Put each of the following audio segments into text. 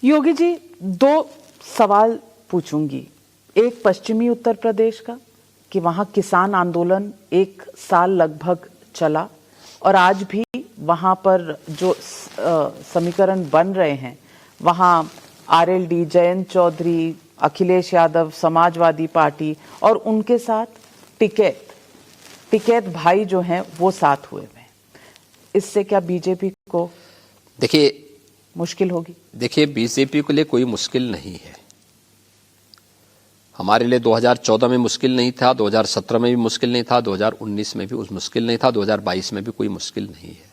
योगी जी, दो सवाल पूछूंगी। एक पश्चिमी उत्तर प्रदेश का कि वहां किसान आंदोलन 1 साल लगभग चला और आज भी वहां पर जो समीकरण बन रहे हैं, वहां आरएलडी, जयंत चौधरी, अखिलेश यादव, समाजवादी पार्टी और उनके साथ टिकैत भाई जो हैं वो साथ हुए हैं। इससे क्या बीजेपी को मुश्किल होगी? देखिए, बीजेपी के लिए कोई मुश्किल नहीं है। हमारे लिए 2014 में मुश्किल नहीं था, 2017 में भी मुश्किल नहीं था, 2019 में भी उस मुश्किल नहीं था, 2022 में भी कोई मुश्किल नहीं है।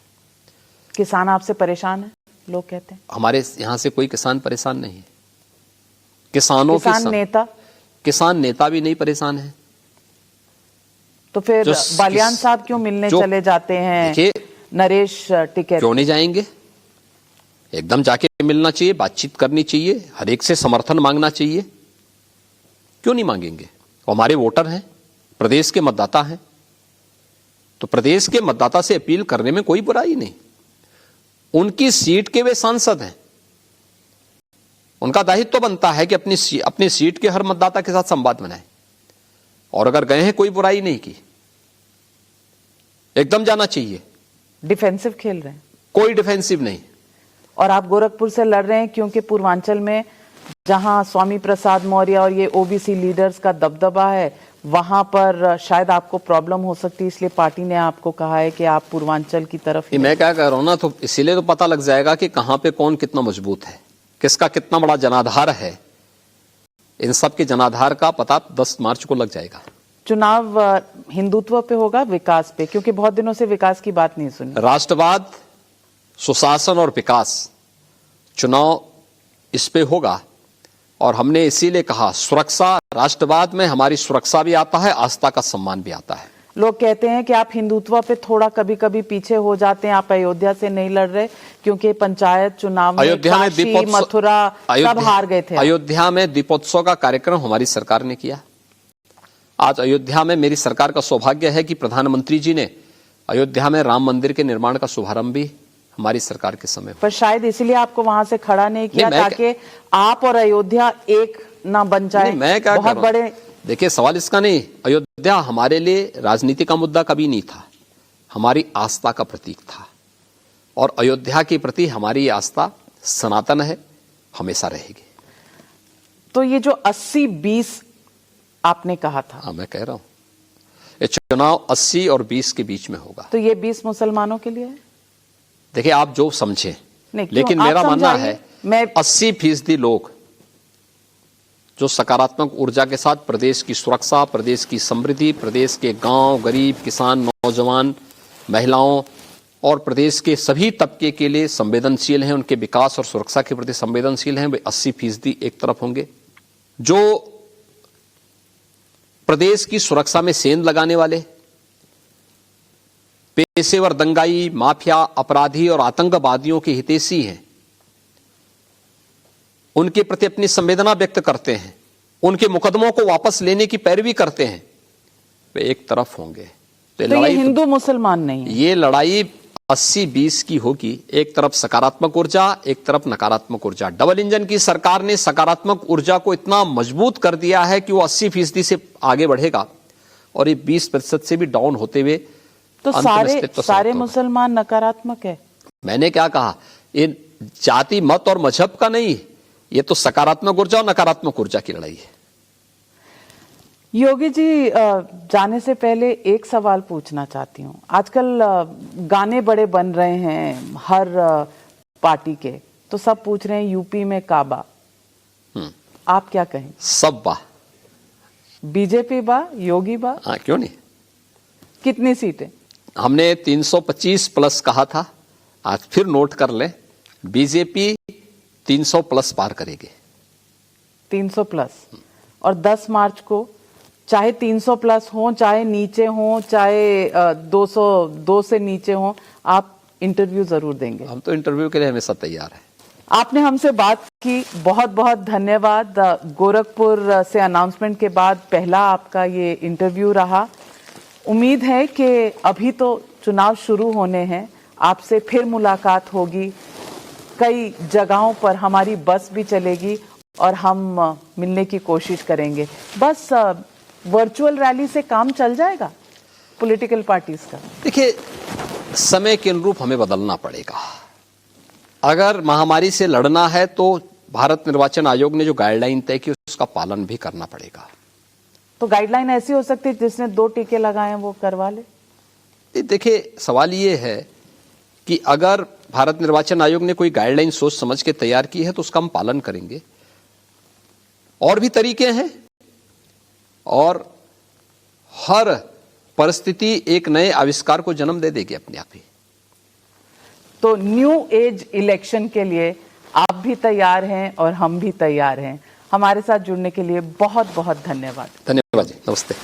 किसान आपसे परेशान है, लोग कहते हैं। हमारे यहां से कोई किसान परेशान नहीं है। किसान नेता भी नहीं परेशान है। तो फिर बालियान साहब क्यों मिलने चले जाते हैं? नरेश टिकैत क्यों नहीं जाएंगे? एकदम जाके मिलना चाहिए, बातचीत करनी चाहिए, हर एक से समर्थन मांगना चाहिए। क्यों नहीं मांगेंगे? वो हमारे वोटर हैं, प्रदेश के मतदाता हैं, तो प्रदेश के मतदाता से अपील करने में कोई बुराई नहीं। उनकी सीट के वे सांसद हैं, उनका दायित्व तो बनता है कि अपनी सीट के हर मतदाता के साथ संवाद बनाए। और अगर गए हैं, कोई बुराई नहीं की, एकदम जाना चाहिए। डिफेंसिव खेल रहे हैं? कोई डिफेंसिव नहीं। और आप गोरखपुर से लड़ रहे हैं क्योंकि पूर्वांचल में जहां स्वामी प्रसाद मौर्य और ये ओबीसी लीडर्स का दबदबा है, वहां पर शायद आपको प्रॉब्लम हो सकती है, इसलिए पार्टी ने आपको कहा है कि आप पूर्वांचल की तरफ। मैं क्या कह रहा हूं ना, तो इसीलिए तो पता लग जाएगा कि कहां पे कौन कितना मजबूत है, किसका कितना बड़ा जनाधार है। इन सब के जनाधार का पता 10 मार्च को लग जाएगा। चुनाव हिंदुत्व पे होगा, विकास पे? क्योंकि बहुत दिनों से विकास की बात नहीं सुनी। राष्ट्रवाद, सुशासन और विकास, चुनाव इस पे होगा। और हमने इसीलिए कहा, सुरक्षा, राष्ट्रवाद में हमारी सुरक्षा भी आता है, आस्था का सम्मान भी आता है। लोग कहते हैं कि आप हिंदुत्व पे थोड़ा कभी कभी पीछे हो जाते हैं, आप अयोध्या से नहीं लड़ रहे क्योंकि पंचायत चुनाव में काशी, मथुरा सब हार गए थे। अयोध्या में दीपोत्सव का कार्यक्रम हमारी सरकार ने किया। आज अयोध्या में मेरी सरकार का सौभाग्य है कि प्रधानमंत्री जी ने अयोध्या में राम मंदिर के निर्माण का शुभारंभ भी हमारी सरकार के समय। पर शायद इसलिए आपको वहां से खड़ा नहीं किया ताकि आप और अयोध्या एक ना बन जाए। मैं क्या बहुत बड़े, देखिए, सवाल इसका नहीं। अयोध्या हमारे लिए राजनीति का मुद्दा कभी नहीं था, हमारी आस्था का प्रतीक था। और अयोध्या के प्रति हमारी आस्था सनातन है, हमेशा रहेगी। तो ये जो 80-20 आपने कहा था, हाँ, मैं कह रहा हूं ये चुनाव 80 और 20 के बीच में होगा। तो ये 20 मुसलमानों के लिए है? देखिए, आप जो समझे, लेकिन मेरा मानना है 80% लोग जो सकारात्मक ऊर्जा के साथ प्रदेश की सुरक्षा, प्रदेश की समृद्धि, प्रदेश के गांव, गरीब, किसान, नौजवान, महिलाओं और प्रदेश के सभी तबके के लिए संवेदनशील हैं, उनके विकास और सुरक्षा के प्रति संवेदनशील हैं, वे 80% एक तरफ होंगे। जो प्रदेश की सुरक्षा में सेंध लगाने वाले पेशेवर दंगाई, माफिया, अपराधी और आतंकवादियों के हितैषी हैं, उनके प्रति अपनी संवेदना व्यक्त करते हैं, उनके मुकदमों को वापस लेने की पैरवी करते हैं, वे एक तरफ होंगे। तो ये हिंदू मुसलमान नहीं है, ये लड़ाई 80-20 की होगी। एक तरफ सकारात्मक ऊर्जा, एक तरफ नकारात्मक ऊर्जा। डबल इंजन की सरकार ने सकारात्मक ऊर्जा को इतना मजबूत कर दिया है कि वो 80% से आगे बढ़ेगा और ये 20% से भी डाउन होते हुए तो सारे मुसलमान नकारात्मक है। मैंने क्या कहा? ये जाति, मत और मजहब का नहीं, ये तो सकारात्मक ऊर्जा और नकारात्मक ऊर्जा की लड़ाई है। योगी जी, जाने से पहले एक सवाल पूछना चाहती हूँ। आजकल गाने बड़े बन रहे हैं हर पार्टी के, तो सब पूछ रहे हैं यूपी में काबा, आप क्या कहें? सब बा, बीजेपी बा, योगी बा? हाँ, क्यों नहीं। कितनी सीटें? हमने 325 प्लस कहा था, आज फिर नोट कर ले, बीजेपी 300 प्लस पार करेगी। 300 प्लस। और 10 मार्च को चाहे 300 प्लस हो, चाहे नीचे हो, चाहे 202 से नीचे हो, आप इंटरव्यू जरूर देंगे? हम तो इंटरव्यू के लिए हमेशा तैयार हैं। आपने हमसे बात की, बहुत बहुत धन्यवाद। गोरखपुर से अनाउंसमेंट के बाद पहला आपका ये इंटरव्यू रहा। उम्मीद है कि अभी तो चुनाव शुरू होने हैं, आपसे फिर मुलाकात होगी। कई जगहों पर हमारी बस भी चलेगी और हम मिलने की कोशिश करेंगे। बस वर्चुअल रैली से काम चल जाएगा पॉलिटिकल पार्टीज का? देखिए, समय के अनुरूप हमें बदलना पड़ेगा। अगर महामारी से लड़ना है तो भारत निर्वाचन आयोग ने जो गाइडलाइन तय की उसका पालन भी करना पड़ेगा। तो गाइडलाइन ऐसी हो सकती है जिसने 2 टीके लगाए हैं वो करवा ले? देखिए, सवाल ये है कि अगर भारत निर्वाचन आयोग ने कोई गाइडलाइन सोच समझ के तैयार की है तो उसका हम पालन करेंगे। और भी तरीके हैं और हर परिस्थिति एक नए आविष्कार को जन्म दे देगी अपने आप ही। तो न्यू एज इलेक्शन के लिए आप भी तैयार हैं और हम भी तैयार हैं। हमारे साथ जुड़ने के लिए बहुत बहुत धन्यवाद। धन्यवाद जी, नमस्ते।